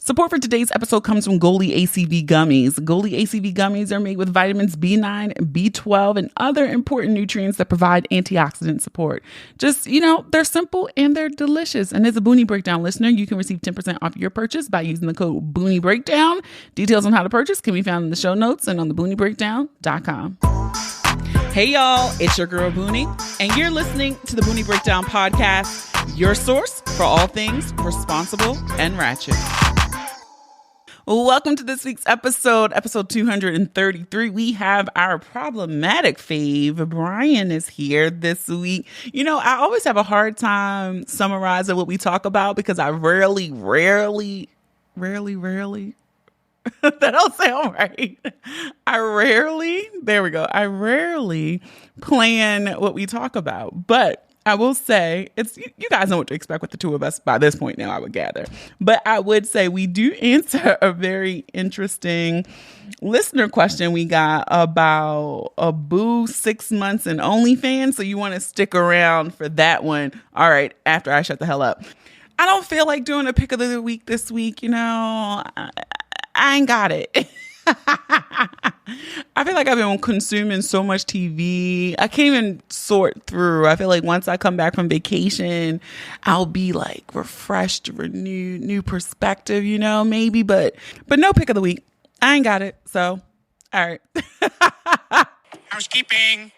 Support for today's episode comes from Goalie ACV Gummies. Goalie ACV Gummies are made with vitamins B9, B12, and other important nutrients that provide antioxidant support. Just, they're simple and they're delicious. And as a Boonie Breakdown listener, you can receive 10% off your purchase by using the code Boonie Breakdown. Details on how to purchase can be found in the show notes and on thebooниebreakdown.com. Hey y'all, it's your girl Boonie, and you're listening to the Boonie Breakdown podcast, your source for all things responsible and ratchet. Welcome to this week's episode 233. We have our problematic fave. Brian is here this week. I always have a hard time summarizing what we talk about because I rarely, that don't sound right. I rarely plan what we talk about, but I will say you guys know what to expect with the two of us by this point now, I would gather. But I would say we do answer a very interesting listener question we got about a boo 6 months in OnlyFans. So you want to stick around for that one. All right, after I shut the hell up. I don't feel like doing a pick of the week this week. I ain't got it. I feel like I've been consuming so much TV. I can't even sort through. I feel like once I come back from vacation, I'll be like refreshed, renewed, new perspective, maybe, but no pick of the week. I ain't got it. So, all right. Housekeeping.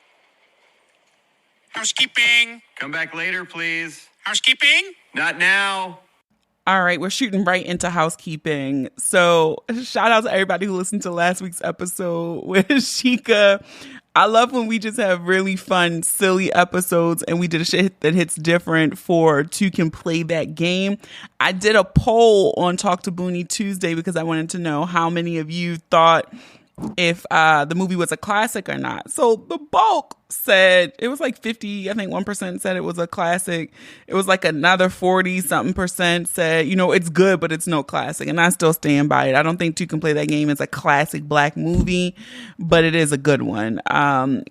Come back later, please. Housekeeping. Not now. All right, we're shooting right into housekeeping. So shout out to everybody who listened to last week's episode with Sheikah. I love when we just have really fun, silly episodes and we did a shit that hits different for Two Can Play That Game. I did a poll on Talk to Boonie Tuesday because I wanted to know how many of you thought if the movie was a classic or not. So the bulk said it was like 50, I think 1% said it was a classic. It was like another 40 something percent said, it's good, but it's no classic. And I still stand by it. I don't think Two Can Play That Game is a classic black movie, but it is a good one.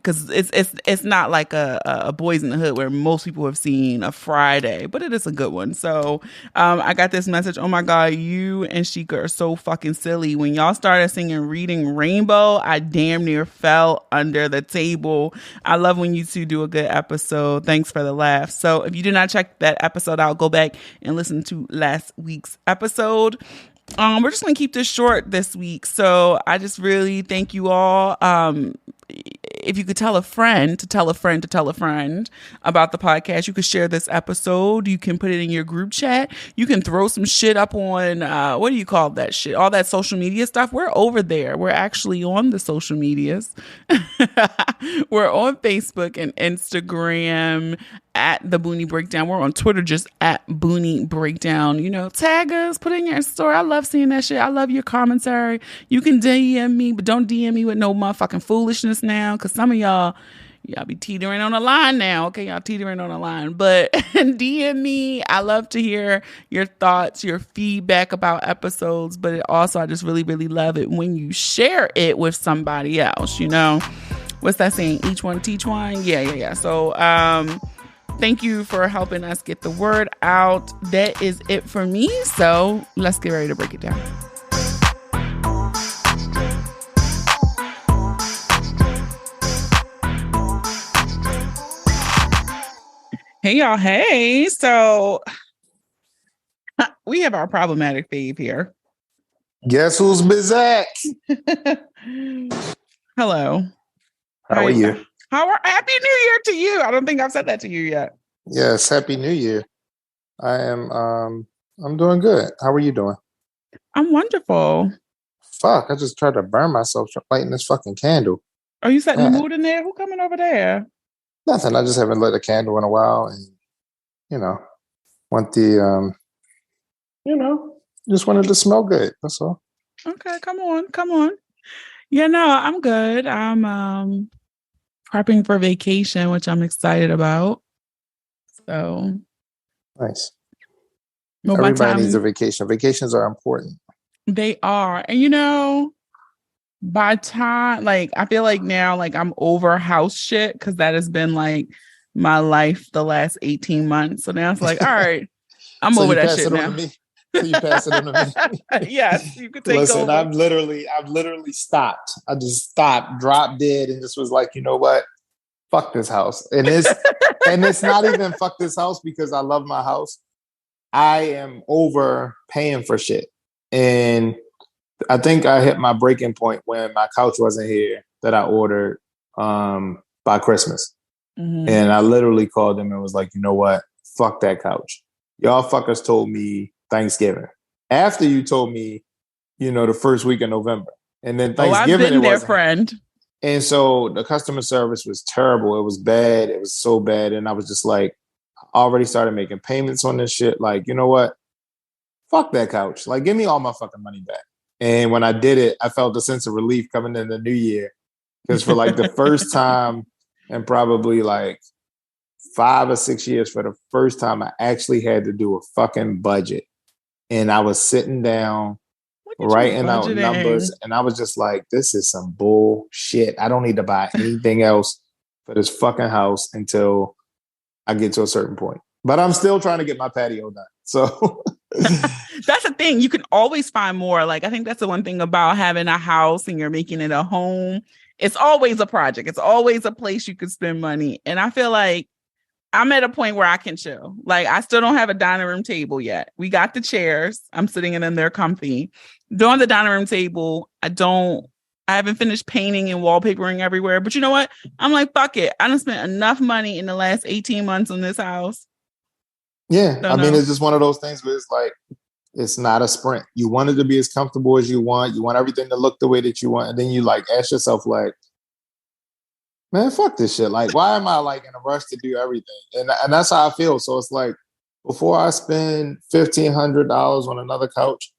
Cause it's not like a Boys in the Hood where most people have seen a Friday, but it is a good one. So, I got this message. Oh my God, you and Sheikah are so fucking silly. When y'all started singing Reading Rainbow, I damn near fell under the table. I love when you two do a good episode. Thanks for the laugh. So if you did not check that episode out, go back and listen to last week's episode. We're just going to keep this short this week. So I just really thank you all. If you could tell a friend to tell a friend to tell a friend about the podcast, you could share this episode. You can put it in your group chat. You can throw some shit up on, what do you call that shit? All that social media stuff. We're over there. We're actually on the social medias. We're on Facebook and Instagram at the Boonie Breakdown. We're on Twitter just at Boonie Breakdown. Tag us, put in your story. I love seeing that shit. I love your commentary. You can DM me, but don't DM me with no motherfucking foolishness now, because some of y'all be teetering on the line now. Okay, y'all teetering on the line. But DM me. I love to hear your thoughts, your feedback about episodes. But also, I just really, really love it when you share it with somebody else. What's that saying? Each one teach one? Yeah. So, thank you for helping us get the word out. That is it for me. So let's get ready to break it down. Hey, y'all. Hey. So we have our problematic fave here. Guess who's Bizak? Hello. How are you? Happy New Year to you. I don't think I've said that to you yet. Yes, Happy New Year. I am I'm doing good. How are you doing? I'm wonderful. Fuck, I just tried to burn myself lighting this fucking candle. Are you setting the mood in there? Who coming over there? Nothing. I just haven't lit a candle in a while and want the just wanted to smell good. That's all. Okay, come on. Yeah, no, I'm good. I'm prepping for vacation, which I'm excited about. So nice. Everybody needs a vacation. Vacations are important. They are. And by time, I feel like now, I'm over house shit because that has been my life the last 18 months. So now it's all right, I'm over that shit now. So you pass it on to me. Yes, you could take Listen, over. I've literally stopped. I just stopped, dropped dead, and just was like, you know what? Fuck this house. And it's not even fuck this house because I love my house. I am over paying for shit. And I think I hit my breaking point when my couch wasn't here that I ordered by Christmas. Mm-hmm. And I literally called them and was like, you know what? Fuck that couch. Y'all fuckers told me Thanksgiving. After you told me, the first week of November. And then I've Thanksgiving, been there, friend. And so the customer service was terrible. It was bad. It was so bad. And I was just like, I already started making payments on this shit. Like, you know what? Fuck that couch. Like, give me all my fucking money back. And when I did it, I felt a sense of relief coming in the new year. Because for like the first time in probably like 5 or 6 years, for the first time, I actually had to do a fucking budget. And I was sitting down, writing out numbers, and I was just like, this is some bullshit. I don't need to buy anything else for this fucking house until I get to a certain point. But I'm still trying to get my patio done. So that's the thing. You can always find more. Like, I think that's the one thing about having a house and you're making it a home. It's always a project. It's always a place you could spend money. And I feel like I'm at a point where I can chill. Like, I still don't have a dining room table yet. We got the chairs. I'm sitting in them. They're comfy. Doing the dining room table, I haven't finished painting and wallpapering everywhere. But you know what? I'm like, fuck it. I done spent enough money in the last 18 months on this house. Yeah. I mean, it's just one of those things where it's like, it's not a sprint. You want it to be as comfortable as you want. You want everything to look the way that you want. And then you like ask yourself like, man, fuck this shit. Like, why am I like in a rush to do everything? And that's how I feel. So it's like, before I spend $1,500 on another couch,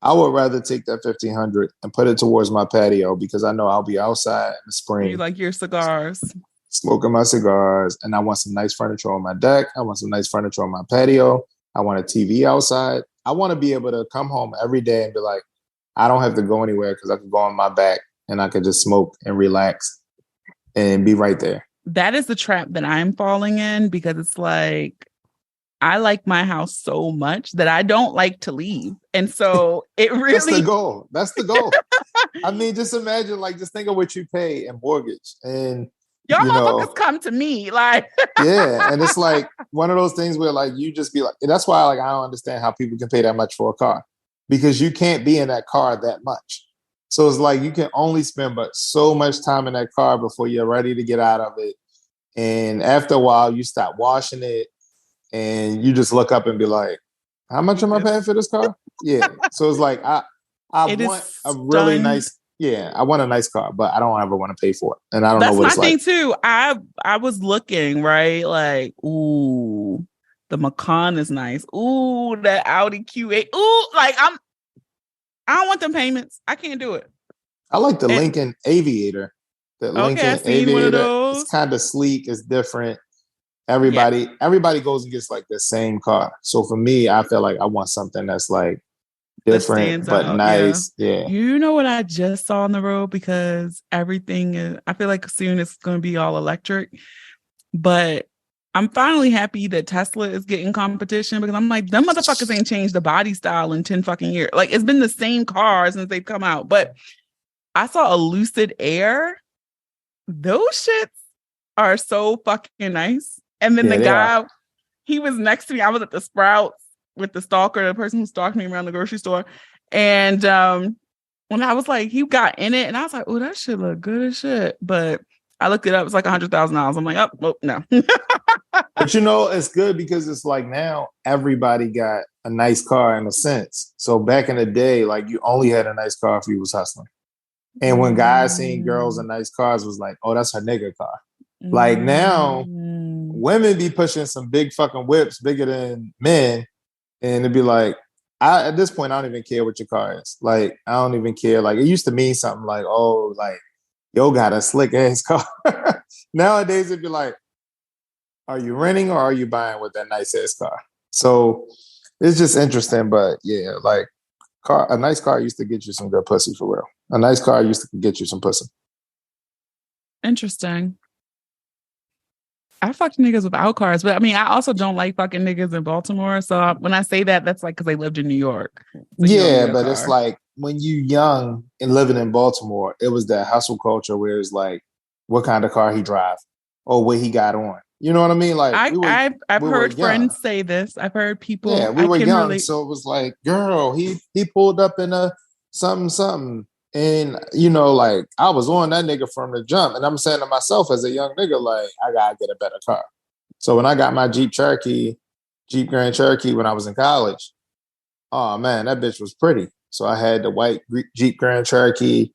I would rather take that $1,500 and put it towards my patio because I know I'll be outside in the spring. You like your cigars. Smoking my cigars. And I want some nice furniture on my deck. I want some nice furniture on my patio. I want a TV outside. I want to be able to come home every day and be like, I don't have to go anywhere because I can go on my back and I can just smoke and relax and be right there. That is the trap that I'm falling in because it's like, I like my house so much that I don't like to leave. And so it really... That's the goal. That's the goal. I mean, just imagine, like, just think of what you pay in mortgage. And, y'all motherfuckers come to me. Like... Yeah. And it's like one of those things where, like, you just be like... That's why, like, I don't understand how people can pay that much for a car. Because you can't be in that car that much. So it's like you can only spend but so much time in that car before you're ready to get out of it. And after a while, you stop washing it. And you just look up and be like, how much am I paying for this car? Yeah. So it's like, I want a really nice, I want a nice car, but I don't ever want to pay for it. And I don't know what it's like. That's my thing too. I was looking, right? Like, ooh, the Macan is nice. Ooh, that Audi Q8. Ooh, like I don't want them payments. I can't do it. I like the Lincoln Aviator. The Lincoln Aviator. It's kind of sleek. It's different. Everybody goes and gets like the same car. So for me, I feel like I want something that's like different but nice. Yeah. You know what I just saw on the road because everything is, I feel like soon it's going to be all electric. But I'm finally happy that Tesla is getting competition because I'm like, them motherfuckers ain't changed the body style in 10 fucking years. Like, it's been the same car since they've come out. But I saw a Lucid Air. Those shits are so fucking nice. And then the guy, he was next to me. I was at the Sprouts with the stalker, the person who stalked me around the grocery store. And when I was like, he got in it and I was like, oh, that shit look good as shit. But I looked it up. It's like $100,000. I'm like, oh, no. But it's good because it's like now everybody got a nice car in a sense. So back in the day, like you only had a nice car if you was hustling. And when guys seen girls in nice cars, was like, oh, that's her nigga car. Like now, women be pushing some big fucking whips bigger than men. And it'd be like, at this point, I don't even care what your car is. Like, I don't even care. Like, it used to mean something like, oh, like, yo got a slick ass car. Nowadays, it'd be like, are you renting or are you buying with that nice ass car? So it's just interesting. But yeah, like, a nice car used to get you some good pussy for real. A nice car used to get you some pussy. Interesting. I fucked niggas without cars, but I mean, I also don't like fucking niggas in Baltimore. So when I say that, that's like because they lived in New York. So you don't Yeah, need a but it's car. like when you young and living in Baltimore, it was that hustle culture where it's like, what kind of car he drive or what he got on. You know what I mean? Like I've we were heard young. friends say this. I've heard Yeah, people. we I were can young, relate. so it was like, girl, he pulled up in a something something, and like I was on that nigga from the jump, and I'm saying to myself as a young nigga, like I gotta get a better car. So when I got my Jeep Grand Cherokee when I was in college, oh man, that bitch was pretty. So I had the white Jeep Grand Cherokee.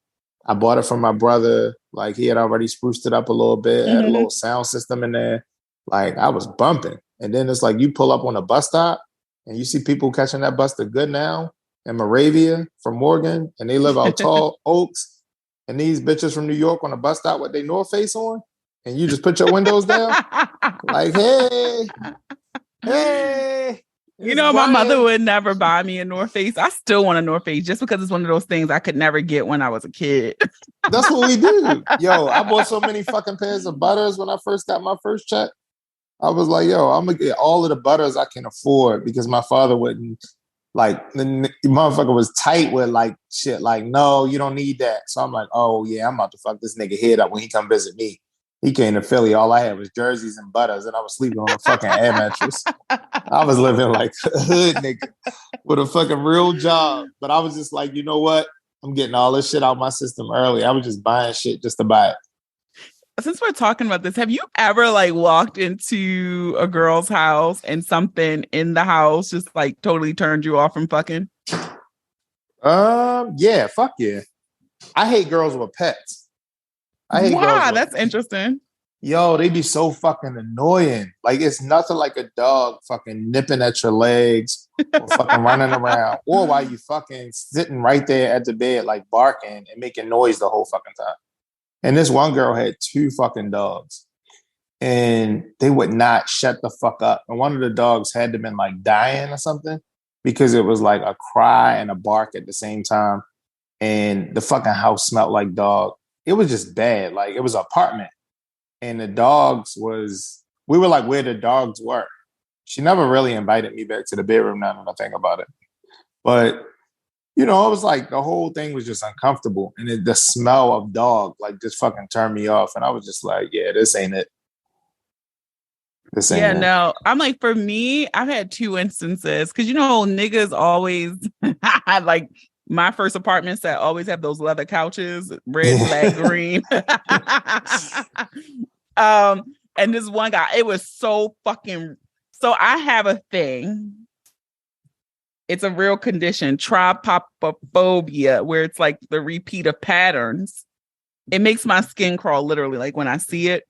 I bought it from my brother. Like he had already spruced it up a little bit, had a Mhm. little sound system in there. Like I was bumping. And then it's like you pull up on a bus stop and you see people catching that bus to Good Now and Moravia from Morgan, and they live out tall Oaks. And these bitches from New York on a bus stop with their North Face on, and you just put your windows down, like, hey, hey, You it's know, my mother Brian. would never buy me a North Face. I still want a North Face just because it's one of those things I could never get when I was a kid. That's what we do. Yo, I bought so many fucking pairs of butters when I first got my first check. I was like, yo, I'm gonna get all of the butters I can afford because my father wouldn't like the motherfucker was tight with like shit. Like, no, you don't need that. So I'm like, oh yeah, I'm about to fuck this nigga head up when he come visit me. He came to Philly. All I had was jerseys and butters, and I was sleeping on a fucking air mattress. I was living like a hood nigga with a fucking real job. But I was just like, you know what? I'm getting all this shit out my system early. I was just buying shit just to buy it. Since we're talking about this, have you ever like walked into a girl's house and something in the house just like totally turned you off from fucking? Yeah, fuck yeah. I hate girls with pets. I hate girls Wow, with that's interesting. Yo, they be so fucking annoying. Like it's nothing like a dog fucking nipping at your legs or fucking running around, or while you fucking sitting right there at the bed, like barking and making noise the whole fucking time. And this one girl had two fucking dogs, and they would not shut the fuck up. And one of the dogs had to been like dying or something because it was like a cry and a bark at the same time. And the fucking house smelled like dog. It was just bad. Like it was an apartment. And the dogs we were like where the dogs were. She never really invited me back to the bedroom now that I think about it. But it was like the whole thing was just uncomfortable. And the smell of dog like just fucking turned me off. And I was just like, yeah, this ain't it. This Yeah, ain't it. no, I'm like, for me, I've had two instances because niggas always like my first apartment set always have those leather couches, red, black, green. And this one guy, it was so fucking. So I have a thing. It's a real condition, trypophobia, where it's like the repeat of patterns. It makes my skin crawl literally, like when I see it.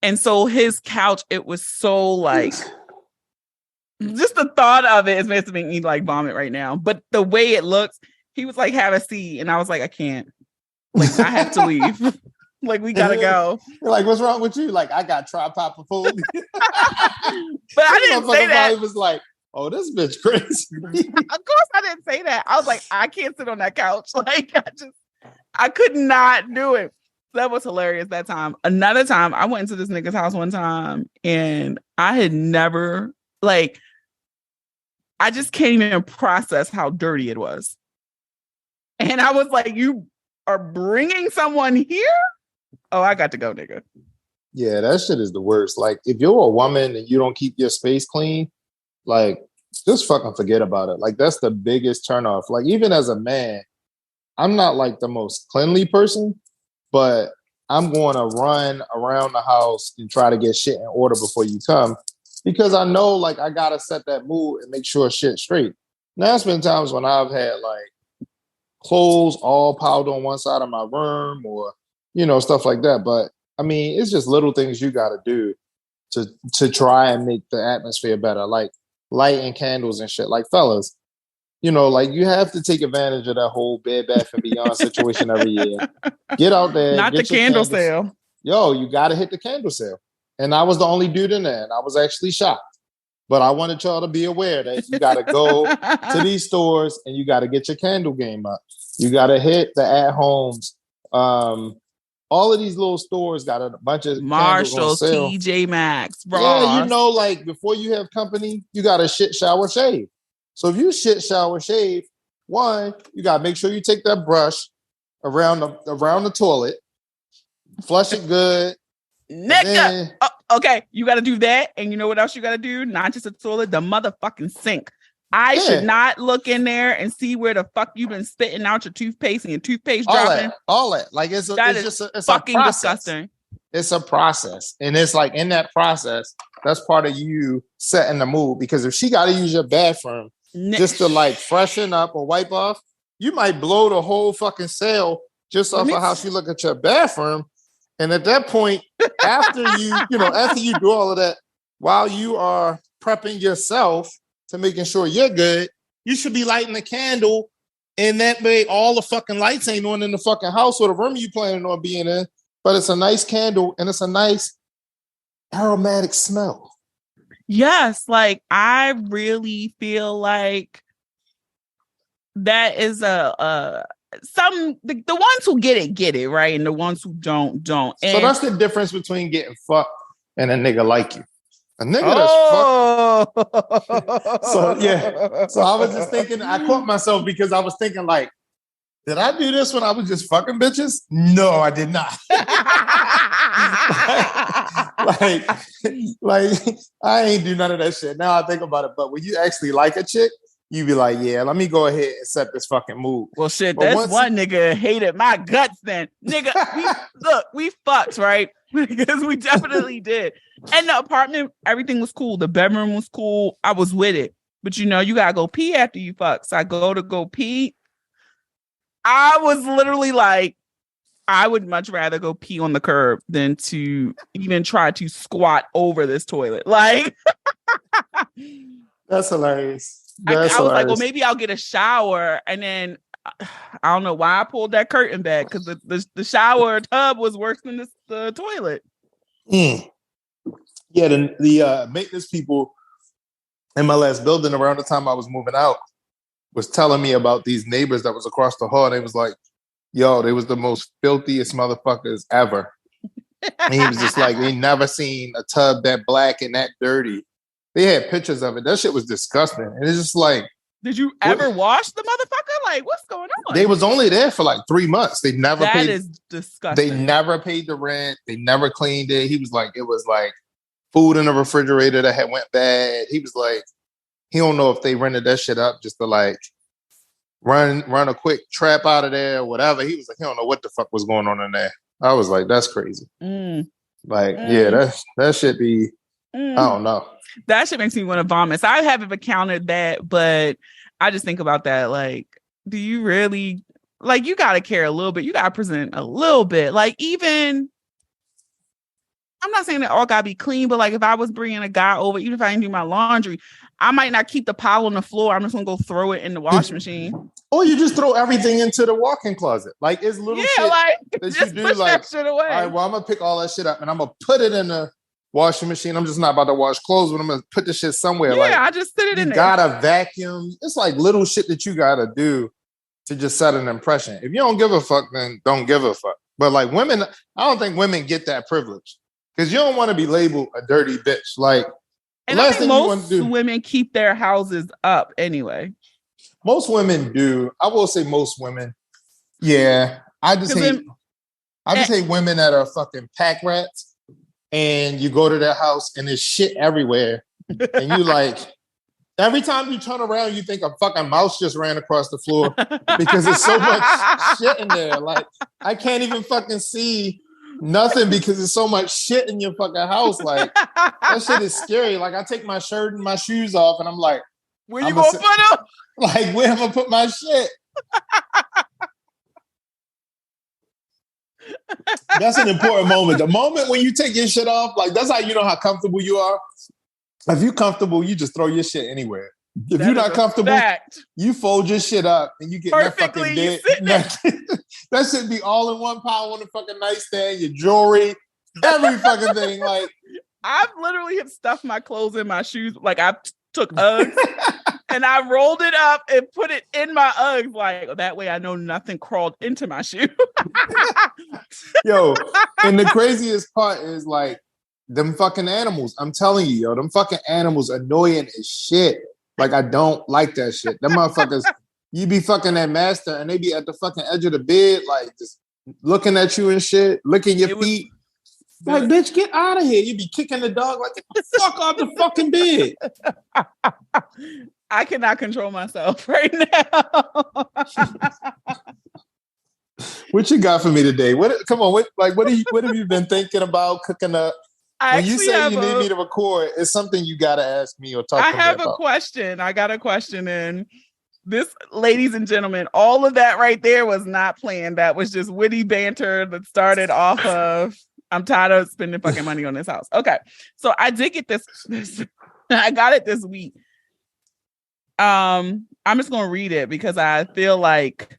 And so his couch, it was so like, just the thought of it is meant to make me like vomit right now. But the way it looks, he was like, have a seat. And I was like, I can't. Like, I have to leave. Like, we gotta go. You're like, what's wrong with you? Like, I got trypophobia. But I This didn't say motherfucker that. probably was like, oh, this bitch crazy. Of course I didn't say that. I was like, I can't sit on that couch. Like, I could not do it. That was hilarious that time. Another time, I went into this nigga's house one time and I had never, like, I just can't even process how dirty it was. And I was like, you are bringing someone here? Oh, I got to go, nigga. Yeah, that shit is the worst. Like, if you're a woman and you don't keep your space clean, like, just fucking forget about it. Like, that's the biggest turnoff. Like, even as a man, I'm not like the most cleanly person, but I'm going to run around the house and try to get shit in order before you come because I know, like, I got to set that mood and make sure shit's straight. Now, there's been times when I've had, like, clothes all piled on one side of my room or, stuff like that. But, I mean, it's just little things you got to do to try and make the atmosphere better, like lighting candles and shit. Like, fellas, like you have to take advantage of that whole Bed Bath and Beyond situation every year. Get out there, Not the get your candle candles. sale. Yo, you got to hit the candle sale. And I was the only dude in there, and I was actually shocked. But I wanted y'all to be aware that you got to go to these stores and you got to get your candle game up. You got to hit the at-homes, all of these little stores got a bunch of candles on Marshalls, sale. TJ Maxx, Yeah, you Ross. know, like before you have company, you got to shit, shower, shave. So if you shit, shower, shave, one, you got to make sure you take that brush around the toilet, flush it good, Nigga. then, Okay, you got to do that. And you know what else you got to do? Not just the toilet, the motherfucking sink. I should not look in there and see where the fuck you've been spitting out your toothpaste and your toothpaste dropping. All that. Like it's fucking disgusting. It's a process. And it's like in that process, that's part of you setting the mood. Because if she got to use your bathroom just to like freshen up or wipe off, you might blow the whole fucking sale just off of how she look at your bathroom. And at that point, after you do all of that, while you are prepping yourself to making sure you're good, you should be lighting a candle. And that way all the fucking lights ain't on in the fucking house or the room you planning on being in. But it's a nice candle and it's a nice aromatic smell. Yes, like I really feel like that is the ones who get it, right? And the ones who don't. And so that's the difference between getting fucked and a nigga like you. A nigga that's fucked. So yeah. So I was just thinking, I caught myself because I was thinking like, did I do this when I was just fucking bitches? No, I did not. like I ain't do none of that shit. Now I think about it, but when you actually like a chick, you be like, yeah, let me go ahead and set this fucking mood. Well, shit, that's one nigga hated my guts then. Nigga, we fucked, right? Because we definitely did. And the apartment, everything was cool. The bedroom was cool. I was with it. But you gotta go pee after you fuck. So I go pee. I was literally like, I would much rather go pee on the curb than to even try to squat over this toilet. Like, that's hilarious. I was like, well, maybe I'll get a shower. And then I don't know why I pulled that curtain back because the shower tub was worse than the toilet. Yeah, the maintenance people in my last building around the time I was moving out was telling me about these neighbors that was across the hall. They was like, yo, they was the most filthiest motherfuckers ever. And he was just like, they never seen a tub that black and that dirty. They had pictures of it. That shit was disgusting. And it's just like, did you ever wash the motherfucker? Like, what's going on? They was only there for like 3 months. They never paid. That is disgusting. They never paid the rent. They never cleaned it. He was like, it was like food in the refrigerator that had went bad. He was like, he don't know if they rented that shit up just to like run a quick trap out of there or whatever. He was like, he don't know what the fuck was going on in there. I was like, that's crazy. Yeah, that should be, I don't know. That shit makes me want to vomit. So I haven't encountered that, but I just think about that. Like, do you really, like, you got to care a little bit. You got to present a little bit. Like, even, I'm not saying that all got to be clean, but like if I was bringing a guy over, even if I didn't do my laundry, I might not keep the pile on the floor. I'm just going to go throw it in the washing machine. Or you just throw everything into the walk-in closet. Like, it's little shit like, that just you do. Like, that shit away. All right, well, I'm going to pick all that shit up and I'm going to put it in the washing machine. I'm just not about to wash clothes, but I'm going to put the shit somewhere. Yeah, like, I just sit it in there. You got to vacuum. It's like little shit that you got to do to just set an impression. If you don't give a fuck, then don't give a fuck. But like women, I don't think women get that privilege because you don't want to be labeled a dirty bitch. Like, and I think most women keep their houses up anyway. Most women do. I will say most women. Yeah. I just hate women that are fucking pack rats and you go to their house and there's shit everywhere. And you like, every time you turn around, you think a fucking mouse just ran across the floor because there's so much shit in there. Like, I can't even fucking see nothing because there's so much shit in your fucking house. Like, that shit is scary. Like, I take my shirt and my shoes off and I'm like, where you gonna put them? Like, where am I put my shit? That's an important moment. The moment when you take your shit off, like, that's how you know how comfortable you are. If you're comfortable, you just throw your shit anywhere. If you're not comfortable, you fold your shit up and you get perfectly that fucking bed. That should be all in one pile on the fucking nightstand, your jewelry, every fucking thing. Like, I've literally have stuffed my clothes in my shoes. Like, I took Uggs and I rolled it up and put it in my Uggs. Like, that way I know nothing crawled into my shoe. Yo, and the craziest part is like them fucking animals. I'm telling you, yo, them fucking animals annoying as shit. Like, I don't like that shit. Them motherfuckers, you be fucking that master and they be at the fucking edge of the bed, like just looking at you and shit, licking your feet. Like, bitch, get out of here. You be kicking the dog like, get the fuck off the fucking bed. I cannot control myself right now. What you got for me today? Come on, what have you been thinking about cooking up? When you say you need me to record, it's something you gotta ask me or talk to me about. I have a question. I got a question in. This, ladies and gentlemen, all of that right there was not planned. That was just witty banter that started off of, I'm tired of spending fucking money on this house. Okay. So I did get this I got it this week. I'm just going to read it because I feel like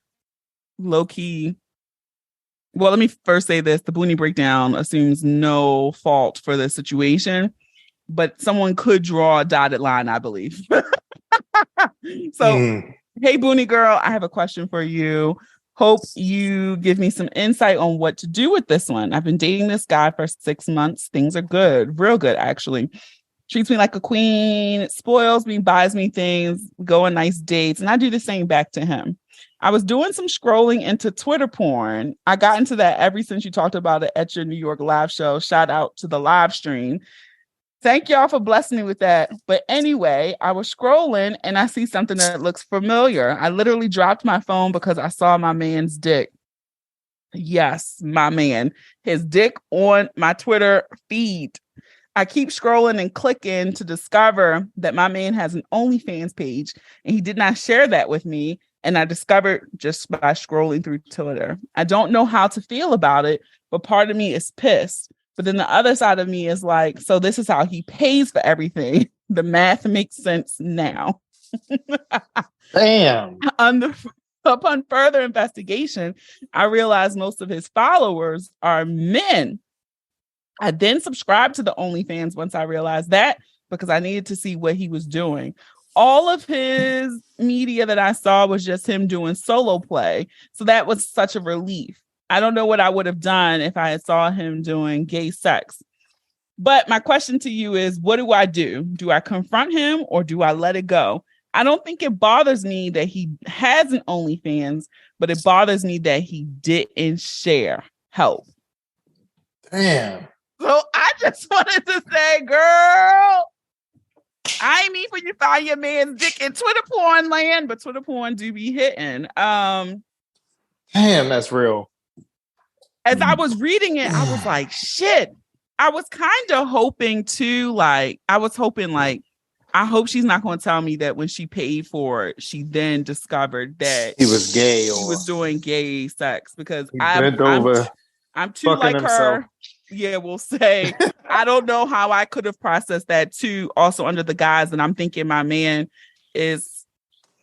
low key. Well, let me first say this. The Boonie Breakdown assumes no fault for the situation, but someone could draw a dotted line, I believe. So, Hey, Boonie girl, I have a question for you. Hope you give me some insight on what to do with this one. I've been dating this guy for 6 months. Things are good, real good, actually. Treats me like a queen, spoils me, buys me things, go on nice dates, and I do the same back to him. I was doing some scrolling into Twitter porn. I got into that ever since you talked about it at your New York live show. Shout out to the live stream. Thank y'all for blessing me with that. But anyway, I was scrolling and I see something that looks familiar. I literally dropped my phone because I saw my man's dick. Yes, my man. His dick on my Twitter feed. I keep scrolling and clicking to discover that my man has an OnlyFans page and he did not share that with me. And I discovered just by scrolling through Twitter. I don't know how to feel about it, but part of me is pissed. But then the other side of me is like, so this is how he pays for everything. The math makes sense now. Damn. Upon further investigation, I realized most of his followers are men. I then subscribed to the OnlyFans once I realized that because I needed to see what he was doing. All of his media that I saw was just him doing solo play. So that was such a relief. I don't know what I would have done if I had saw him doing gay sex. But my question to you is, what do I do? Do I confront him or do I let it go? I don't think it bothers me that he has an OnlyFans, but it bothers me that he didn't share. Help. Damn. So I just wanted to say, girl, I ain't mean for you to find your man's dick in Twitter porn land, but Twitter porn do be hitting. Damn, that's real. As I was reading it, I was like, shit. I was kind of hoping to, like, I hope she's not going to tell me that when she paid for it, she then discovered that he was gay or he was doing gay sex because I'm too like himself. her. Yeah, we'll say. I don't know how I could have processed that too. Also under the guise that I'm thinking my man is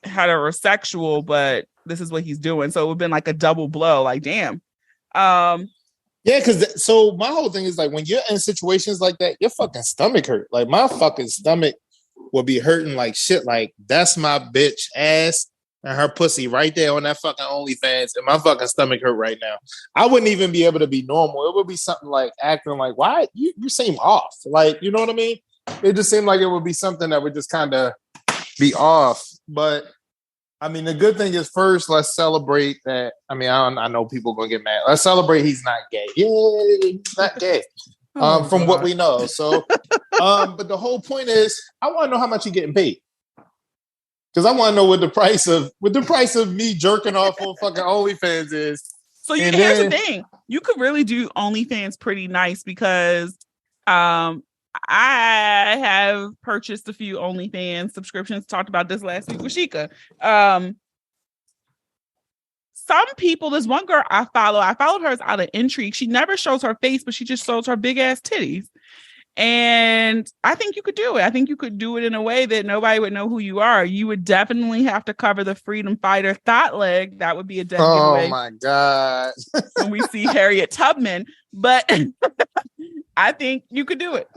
heterosexual, but this is what he's doing. So it would have been like a double blow. Like, damn. Yeah, because so my whole thing is like when you're in situations like that, your fucking stomach hurt. Like my fucking stomach will be hurting like shit. Like that's my bitch ass and her pussy right there on that fucking OnlyFans, and my fucking stomach hurt right now. I wouldn't even be able to be normal. It would be something like acting like, why you seem off? Like, you know what I mean? It just seemed like it would be something that would just kind of be off. But I mean, the good thing is first, let's celebrate that. I mean, I know people are gonna get mad. Let's celebrate he's not gay. Yeah, he's not gay. From what we know. So, but the whole point is, I want to know how much you're getting paid. Because I want to know what the price of me jerking off on fucking OnlyFans is. So here's the thing. You could really do OnlyFans pretty nice because I have purchased a few OnlyFans subscriptions. Talked about this last week with Sheikah. Some people, there's one girl I followed her out of intrigue. She never shows her face, but she just shows her big ass titties. And I think you could do it. I think you could do it in a way that nobody would know who you are. You would definitely have to cover the freedom fighter thought leg. That would be a dead giveaway. Oh my God. When we see Harriet Tubman. But I think you could do it.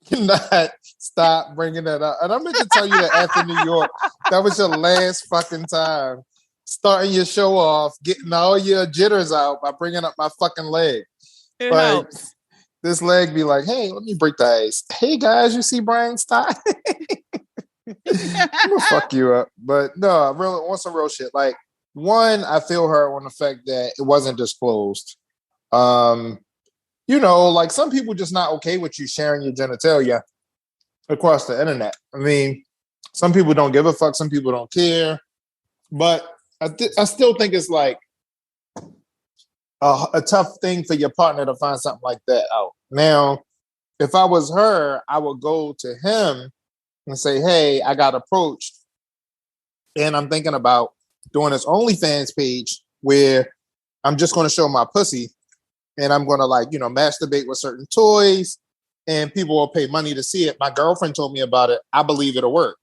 cannot stop bringing that up. And I meant to tell you that after New York, that was your last fucking time starting your show off, getting all your jitters out by bringing up my fucking leg. It Like, helps. this leg be like, hey, let me break the ice. Hey, guys, you see Brian Stein? I'm gonna fuck you up. But no, I really want some real shit. Like, one, I feel her on the fact that it wasn't disclosed. Like some people just not okay with you sharing your genitalia across the internet. I mean, some people don't give a fuck, some people don't care. But I still think it's like a tough thing for your partner to find something like that out. Now, if I was her, I would go to him and say, hey, I got approached and I'm thinking about doing this OnlyFans page where I'm just going to show my pussy and I'm going to masturbate with certain toys and people will pay money to see it. My girlfriend told me about it. I believe it'll work.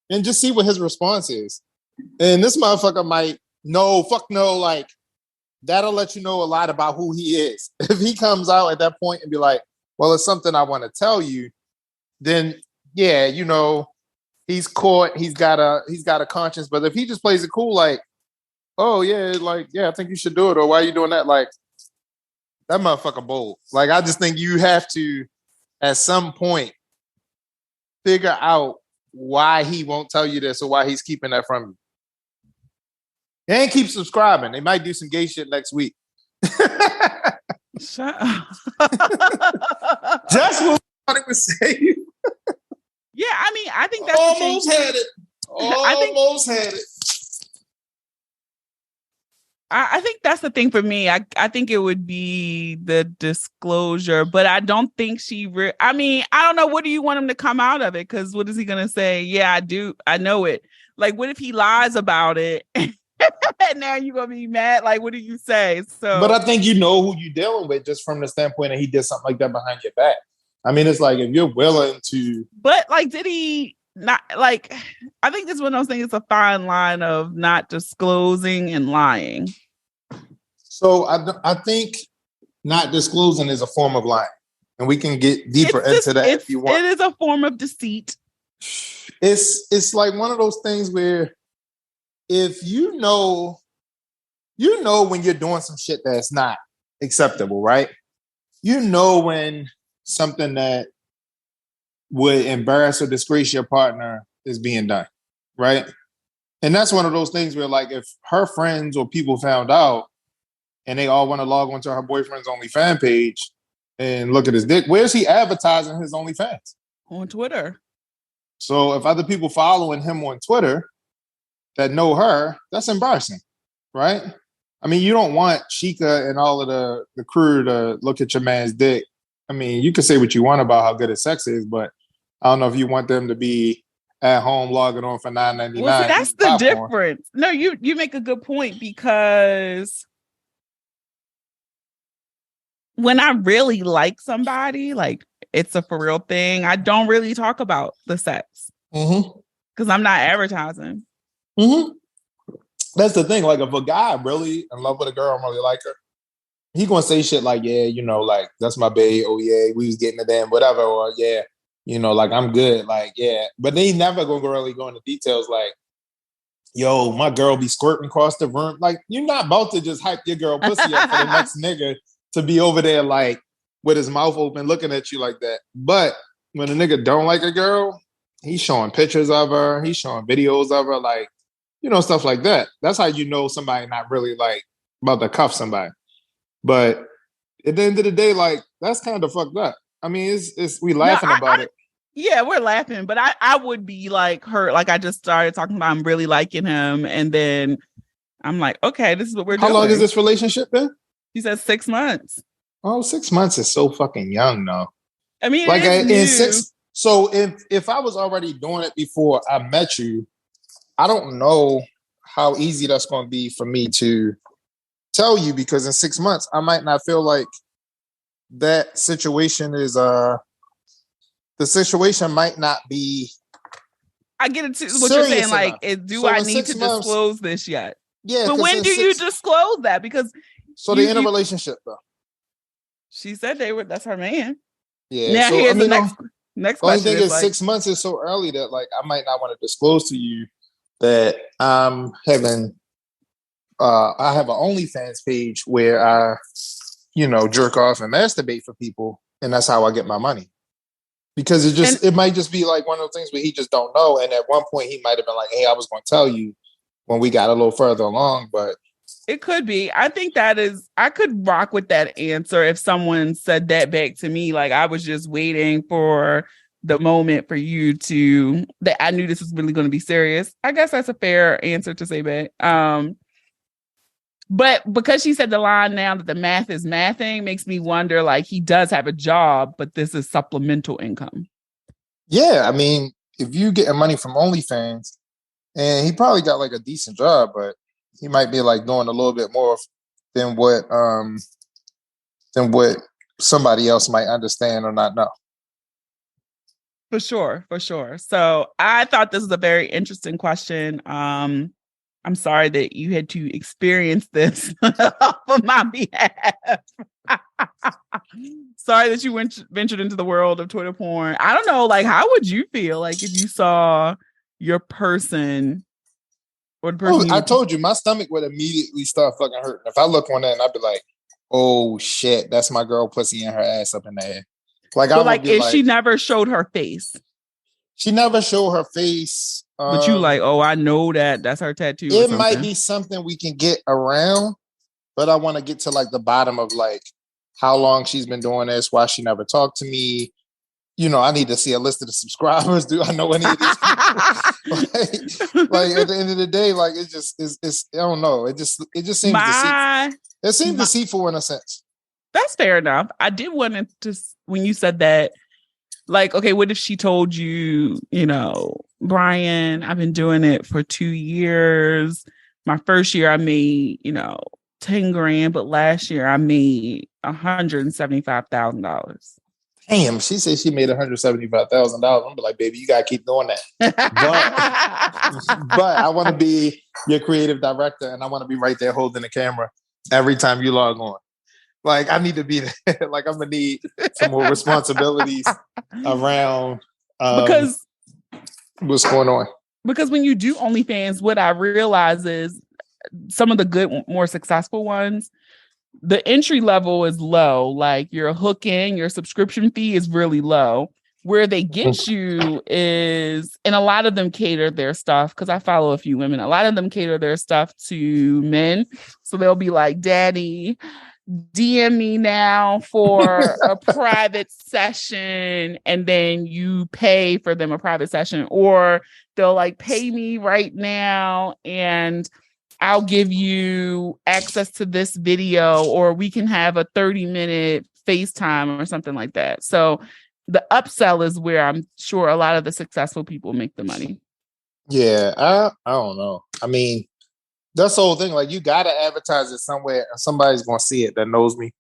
And just see what his response is. And this motherfucker might, no, fuck no, like, that'll let you know a lot about who he is. If he comes out at that point and be like, well, it's something I want to tell you, then yeah, he's caught, he's got a conscience. But if he just plays it cool, like, oh yeah, like, yeah, I think you should do it, or why are you doing that? Like, that motherfucker bold. Like, I just think you have to, at some point, figure out why he won't tell you this or why he's keeping that from you. And keep subscribing. They might do some gay shit next week. Shut up. That's what I was saying. Yeah, I mean, I think that's almost had it. Almost had it. I think that's the thing for me. I think it would be the disclosure, but I don't think I don't know. What do you want him to come out of it? Because what is he going to say? Yeah, I do. I know it. Like, what if he lies about it? And now you're going to be mad? Like, what do you say? So, but I think you know who you're dealing with just from the standpoint that he did something like that behind your back. I mean, it's like, if you're willing to. But like, did he not, like, I think it's one of those things, it's a fine line of not disclosing and lying. So I think not disclosing is a form of lying. And we can get deeper into that if you want. It is a form of deceit. It's like one of those things where if you know when you're doing some shit that's not acceptable, right? You know when something that would embarrass or disgrace your partner is being done, right? And that's one of those things where, like, if her friends or people found out and they all want to log onto her boyfriend's OnlyFans page and look at his dick, where's he advertising his OnlyFans? On Twitter. So if other people following him on Twitter that know her, that's embarrassing, right? I mean, you don't want Sheikah and all of the crew to look at your man's dick. I mean, you can say what you want about how good his sex is, but I don't know if you want them to be at home logging on for $9.99. Well, see, that's the difference. No, you make a good point, because when I really like somebody, like, it's a for real thing, I don't really talk about the sex because I'm not advertising. Mm-hmm. That's the thing. Like, if a guy really in love with a girl and really like her, he gonna say shit like, yeah, like, that's my babe. Oh yeah, we was getting it then, whatever. Or yeah, like, I'm good. Like, yeah. But they never gonna really go into details like, yo, my girl be squirting across the room. Like, you're not about to just hype your girl pussy up for the next nigga to be over there, like, with his mouth open looking at you like that. But when a nigga don't like a girl, he's showing pictures of her. He's showing videos of her, like, stuff like that. That's how you know somebody not really, like, about to cuff somebody. But at the end of the day, like, that's kind of fucked up. I mean, it's we laughing about it. Yeah, we're laughing, but I would be like hurt. Like, I just started talking about I'm really liking him, and then I'm like, okay, this is what we're doing. How long has this relationship been? He said 6 months. Oh, 6 months is so fucking young, though. I mean, like, in 6. So if I was already doing it before I met you, I don't know how easy that's going to be for me to tell you, because in 6 months I might not feel like that situation is the situation might not be. I get it too. What you're saying, like, do I need to disclose this yet? Yeah, but when do you disclose that? Because they're in a relationship, though. She said they were. That's her man. Yeah. Now so, here's the next. Next The only question thing is is like, 6 months is so early that like I might not want to disclose to you that I'm having I have an OnlyFans page where I, jerk off and masturbate for people, and that's how I get my money. Because and it might just be like one of those things where he just don't know. And at one point he might have been like, hey, I was going to tell you when we got a little further along, but it could be. I think I could rock with that answer if someone said that back to me. Like I was just waiting for the moment for you that I knew this was really going to be serious. I guess that's a fair answer to say back. But because she said the line now that the math is mathing makes me wonder, like he does have a job, but this is supplemental income. yeah, I mean, if you getting money from OnlyFans, and he probably got like a decent job, but he might be like doing a little bit more than what somebody else might understand or not know. For sure, for sure. So I thought this was a very interesting question. I'm sorry that you had to experience this on my behalf. Sorry that you ventured into the world of Twitter porn. I don't know, like, how would you feel like if you saw your person or the person I you told you, my stomach would immediately start fucking hurting. If I look on that and I'd be like, oh shit, that's my girl pussy and her ass up in the air. Like I but would like be if like, she never showed her face, she never showed her face. but you like, oh, I know that's her tattoo or It might something. be something we can get around, but I want to get to like the bottom of like how long she's been doing this, why she never talked to me. I need to see a list of the subscribers. Do I know any of these people? like at the end of the day, like it's I don't know. It just seems deceitful. It seems deceitful in a sense. That's fair enough. I did want to, when you said that, like, okay, what if she told you, Brian, I've been doing it for 2 years. My first year I made, 10 grand, but last year I made $175,000. Damn, she said she made $175,000. I'm like, baby, you gotta keep doing that. But I want to be your creative director, and I want to be right there holding the camera every time you log on. Like I need to be there. Like I'm gonna need some more responsibilities around because what's going on. Because when you do OnlyFans, what I realize is some of the good, more successful ones, the entry level is low. Like your hook-in, your subscription fee is really low. Where they get you is, and a lot of them cater their stuff, because I follow a few women, a lot of them cater their stuff to men. So they'll be like, Daddy, DM me now for a private session, and then you pay for them a private session, or they'll like pay me right now and I'll give you access to this video, or we can have a 30-minute FaceTime or something like that. So the upsell is where I'm sure a lot of the successful people make the money. Yeah, I don't know. I mean, that's the whole thing. Like, you gotta advertise it somewhere, and somebody's gonna see it that knows me,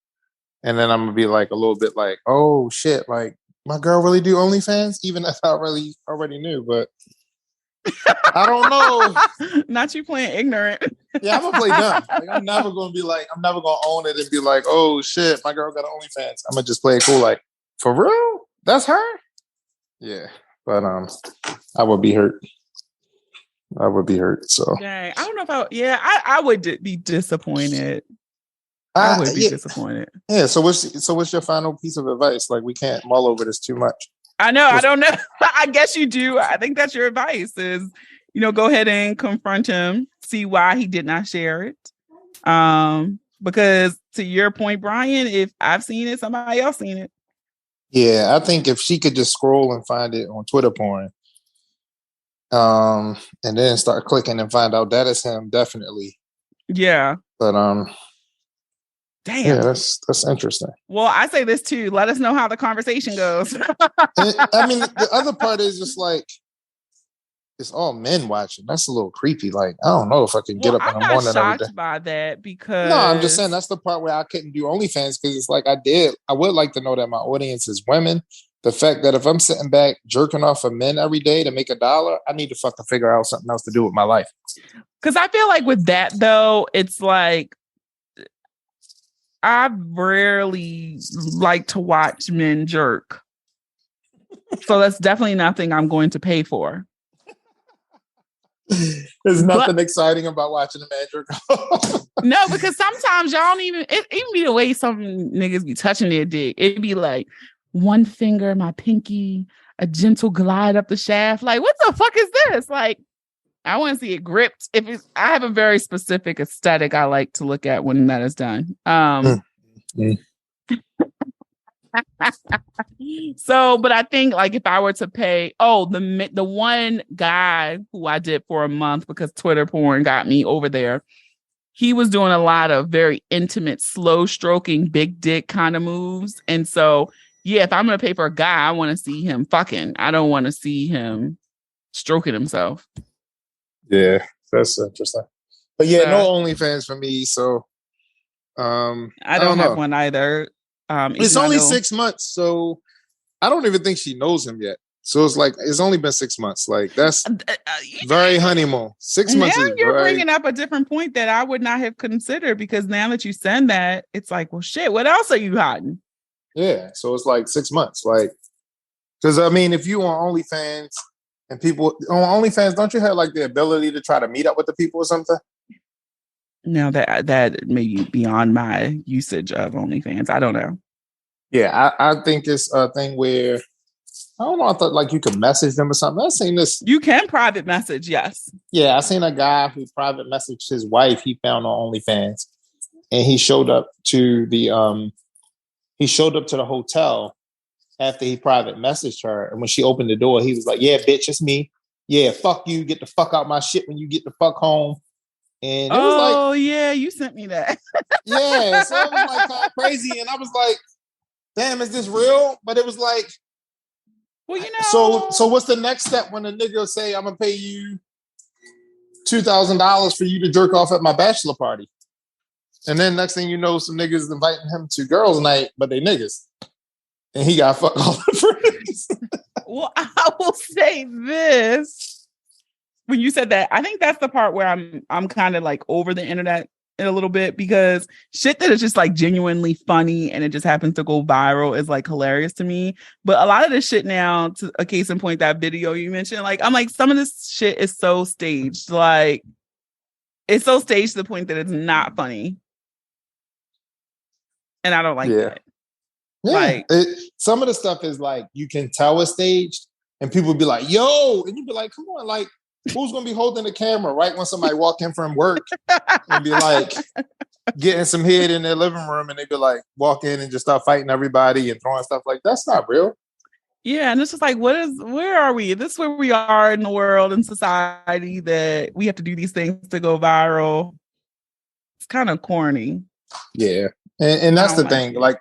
and then I'm gonna be like a little bit like, oh shit, like my girl really do OnlyFans, even if I really already knew, but I don't know. Not you playing ignorant. Yeah, I'm gonna play dumb. Like, I'm never gonna own it and be like, oh shit, my girl got OnlyFans. I'm gonna just play it cool, like, for real? That's her? Yeah, but I would be hurt. So Dang, I don't know if I would be disappointed. I would be disappointed. Yeah. So what's your final piece of advice? Like, we can't mull over this too much. I know. I don't know. I guess you do. I think that's your advice is, go ahead and confront him, see why he did not share it. Because to your point, Brian, if I've seen it, somebody else seen it. Yeah, I think if she could just scroll and find it on Twitter porn, and then start clicking and find out that is him, definitely. Yeah. But damn. Yeah, that's interesting. Well, I say this too. Let us know how the conversation goes. I mean, the other part is just like, it's all men watching. That's a little creepy. Like, I don't know if I can get up in the morning every day. I'm not shocked by that because... No, I'm just saying that's the part where I couldn't do OnlyFans, because it's like I would like to know that my audience is women. The fact that if I'm sitting back jerking off of men every day to make $1, I need to fucking figure out something else to do with my life. Because I feel like with that, though, it's like, I rarely like to watch men jerk. So that's definitely nothing I'm going to pay for. There's nothing exciting about watching a man jerk off. No, because sometimes y'all don't even, it be the way some niggas be touching their dick. It'd be like one finger, my pinky, a gentle glide up the shaft. Like, what the fuck is this? Like, I want to see it gripped. I have a very specific aesthetic I like to look at when that is done. So, but I think like if I were to pay, the one guy who I did for a month because Twitter porn got me over there, he was doing a lot of very intimate, slow stroking, big dick kind of moves. And so, yeah, if I'm going to pay for a guy, I want to see him fucking. I don't want to see him stroking himself. Yeah, that's interesting. But yeah, no OnlyFans for me. So I don't have one either. It's only 6 months, so I don't even think she knows him yet. So it's like it's only been 6 months. Like that's very honeymoon. 6 months. Now you're bringing up a different point that I would not have considered, because now that you send that, it's like, well, shit. What else are you hiding? Yeah, so it's like 6 months. Like, because I mean, if you on OnlyFans and people on OnlyFans, don't you have like the ability to try to meet up with the people or something? No, that may be beyond my usage of OnlyFans. I don't know. Yeah, I think it's a thing where I don't know. I thought like you could message them or something. I've seen this. You can private message, yes. Yeah, I seen a guy who private messaged his wife. He found on OnlyFans, and he showed up to the hotel after he private messaged her. And when she opened the door, he was like, "Yeah, bitch, it's me. Yeah, fuck you. Get the fuck out my shit when you get the fuck home." And it was like, oh yeah, you sent me that. Yeah, so it was like kind of crazy, and I was like, "Damn, is this real?" But it was like, well, you know. So what's the next step when a nigga say, "I'm gonna pay you $2,000 for you to jerk off at my bachelor party," and then next thing you know, some niggas inviting him to girls' night, but they niggas, and he got fuck all the friends. Well, I will say this. When you said that, I think that's the part where I'm kind of like over the internet a little bit, because shit that is just like genuinely funny and it just happens to go viral is like hilarious to me. But a lot of this shit now, to a case in point, that video you mentioned, like I'm like, some of this shit is so staged. Like it's so staged to the point that it's not funny. And I don't like that. Yeah. Like some of the stuff is like you can tell it's staged and people be like, yo, and you be like, come on, like who's gonna be holding the camera right when somebody walk in from work and be like getting some head in their living room, and they be like walk in and just start fighting everybody and throwing stuff like that's not real. Yeah, and it's just like, where are we? This is where we are in the world and society, that we have to do these things to go viral. It's kind of corny. Yeah, and that's the thing. Like,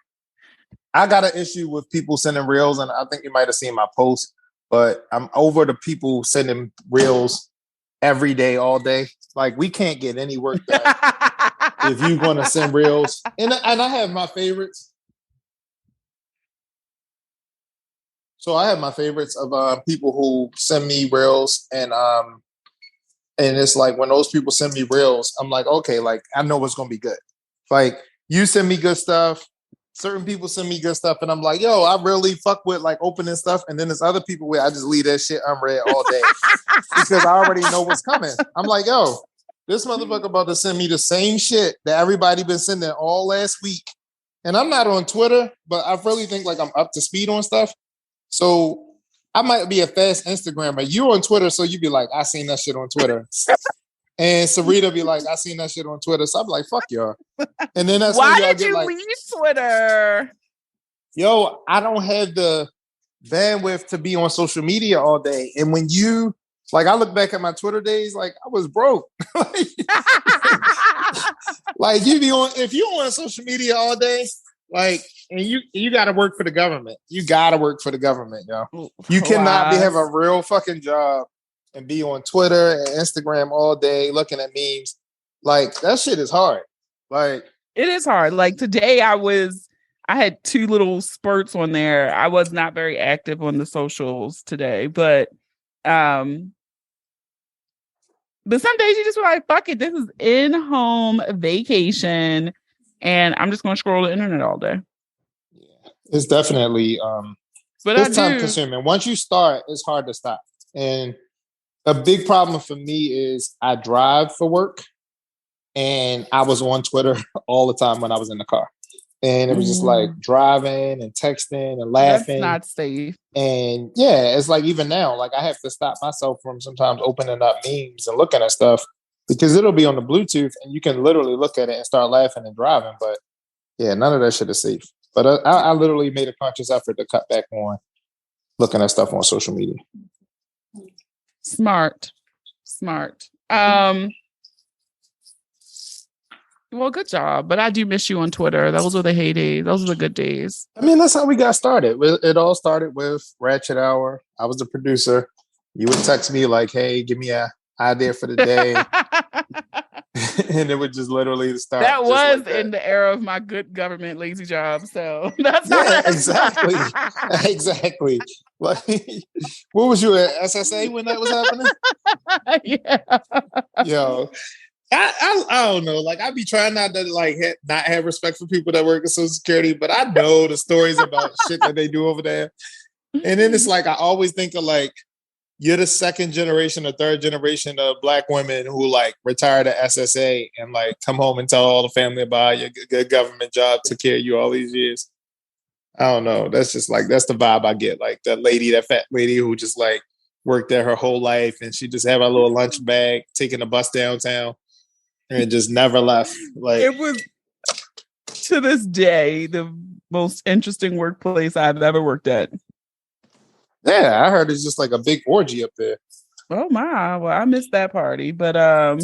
I got an issue with people sending reels, and I think you might have seen my post. But I'm over the people sending reels every day, all day. Like, we can't get any work done if you're going to send reels. And I have my favorites. So I have my favorites of people who send me reels. And it's like when those people send me reels, I'm like, okay, like, I know what's going to be good. Like, you send me good stuff. Certain people send me good stuff, and I'm like, yo, I really fuck with like opening stuff. And then there's other people where I just leave that shit unread all day because I already know what's coming. I'm like, yo, this motherfucker about to send me the same shit that everybody been sending all last week. And I'm not on Twitter, but I really think like I'm up to speed on stuff. So I might be a fast Instagrammer. You on Twitter, so you be like, I seen that shit on Twitter. And Sarita be like, I seen that shit on Twitter. So I'm like, fuck y'all. And then that's why when y'all did get you like, leave Twitter? Yo, I don't have the bandwidth to be on social media all day. And when you like, I look back at my Twitter days, like I was broke. Like you be on, if you on social media all day, like, and you got to work for the government. You got to work for the government, yo. You cannot have a real fucking job and be on Twitter and Instagram all day looking at memes. Like that shit is hard. Like it is hard. Like today I had 2 little spurts on there. I was not very active on the socials today, but some days you just be like, fuck it, this is in-home vacation and I'm just going to scroll the internet all day. Yeah. It's definitely But it's time consuming. Once you start, it's hard to stop. And a big problem for me is I drive for work, and I was on Twitter all the time when I was in the car. And it was just like driving and texting and laughing. That's not safe. And yeah, it's like even now, like I have to stop myself from sometimes opening up memes and looking at stuff because it'll be on the Bluetooth and you can literally look at it and start laughing and driving. But yeah, none of that shit is safe. But I literally made a conscious effort to cut back on looking at stuff on social media. Smart. Well, good job. But I do miss you on Twitter. Those were the heydays. Those were the good days. I mean, that's how we got started. It all started with Ratchet Hour. I was the producer. You would text me like, hey, give me an idea for the day. And it would just literally start. That was like in the era of my good government lazy job. So that's exactly. Exactly. Like, what was you at SSA when that was happening? Yeah. Yo. I don't know. Like, I be trying not to not have respect for people that work in Social Security, but I know the stories about shit that they do over there. And then it's like I always think of like you're the second generation or third generation of Black women who like retired at SSA and like come home and tell all the family about your good government job took care of you all these years. I don't know. That's just like that's the vibe I get. Like that fat lady who just like worked there her whole life and she just have a little lunch bag, taking a bus downtown. And just never left. Like it was to this day the most interesting workplace I've ever worked at. Yeah, I heard it's just like a big orgy up there. Oh my! Well, I missed that party, but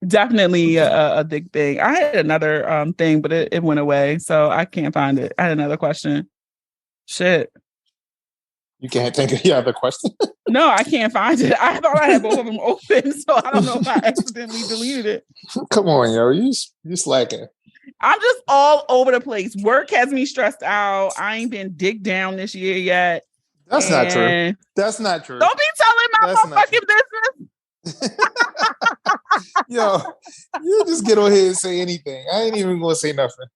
definitely a big thing. I had another thing, but it went away, so I can't find it. I had another question. Shit. You can't think of your other question? No, I can't find it. I thought I had both of them open, so I don't know if I accidentally deleted it. Come on, yo. You slacking. I'm just all over the place. Work has me stressed out. I ain't been digged down this year yet. That's not true. That's not true. Don't be telling my fucking business. Yo, you just get on here and say anything. I ain't even going to say nothing.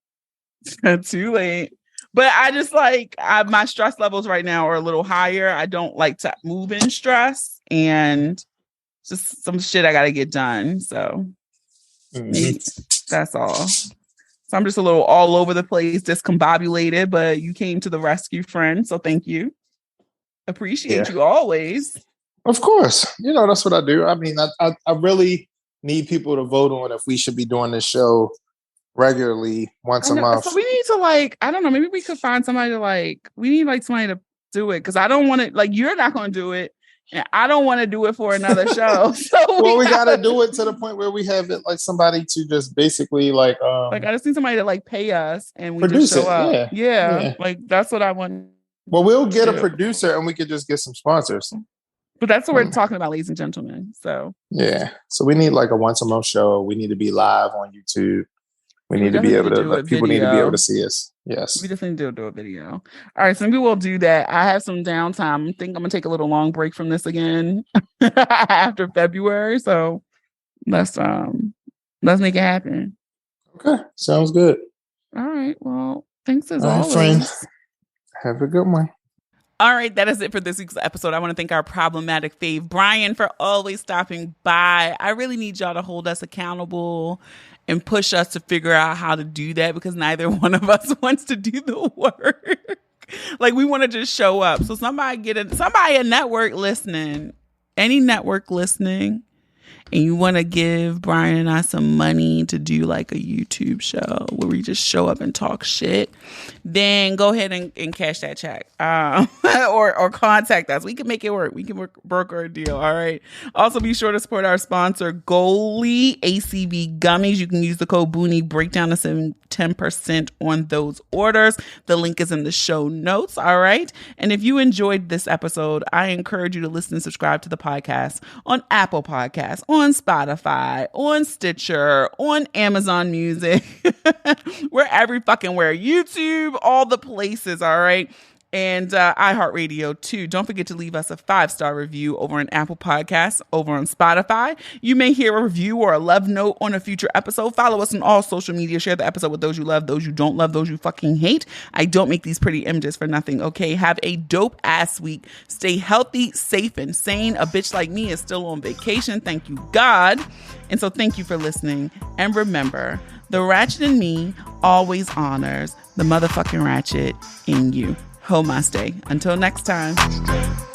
Too late. But I just like my stress levels right now are a little higher. I don't like to move in stress and just some shit I got to get done. So that's all. So I'm just a little all over the place, discombobulated, but you came to the rescue, friend. So thank you. Appreciate you always. Of course. You know, that's what I do. I mean, I really need people to vote on if we should be doing this show regularly once a month. So we need to I don't know, maybe we could find somebody to we need somebody to do it because I don't want to you're not going to do it and I don't want to do it for another show. So we got to do it to the point where we have it somebody to just basically I just need somebody to pay us and we produce just show it. up. Yeah. That's what I want. Well, we'll get a producer and we could just get some sponsors. But that's what we're talking about, ladies and gentlemen. So yeah. So we need a once a month show. We need to be live on YouTube. We need to be able to, people need to be able to see us. Yes. We definitely need to do a video. All right. So maybe we'll do that. I have some downtime. I think I'm going to take a little long break from this again after February. So let's make it happen. Okay. Sounds good. All right. Well, thanks as always. Friends. Have a good one. All right, that is it for this week's episode. I want to thank our problematic fave, Brian, for always stopping by. I really need y'all to hold us accountable and push us to figure out how to do that because neither one of us wants to do the work. We want to just show up. So somebody a network listening, any network listening, and you want to give Brian and I some money to do a YouTube show where we just show up and talk shit, then go ahead and cash that check or contact us. We can make it work. We can broker a deal. All right. Also, be sure to support our sponsor, Goalie ACV Gummies. You can use the code Boonie, breakdown to 10% on those orders. The link is in the show notes. All right. And if you enjoyed this episode, I encourage you to listen and subscribe to the podcast on Apple Podcasts, on Spotify, on Stitcher, on Amazon Music. We're every fucking where. YouTube, all the places, all right? and iHeartRadio too. Don't forget to leave us a 5-star review over on Apple Podcasts, over on Spotify. You may hear a review or a love note on a future episode. Follow us on all social media. Share the episode with those you love, those you don't love, those you fucking hate. I don't make these pretty images for nothing, okay? Have a dope ass week. Stay healthy, safe, and sane. A bitch like me is still on vacation. Thank you, God. And so thank you for listening. And remember, the ratchet in me always honors the motherfucking ratchet in you. Namaste. Until next time.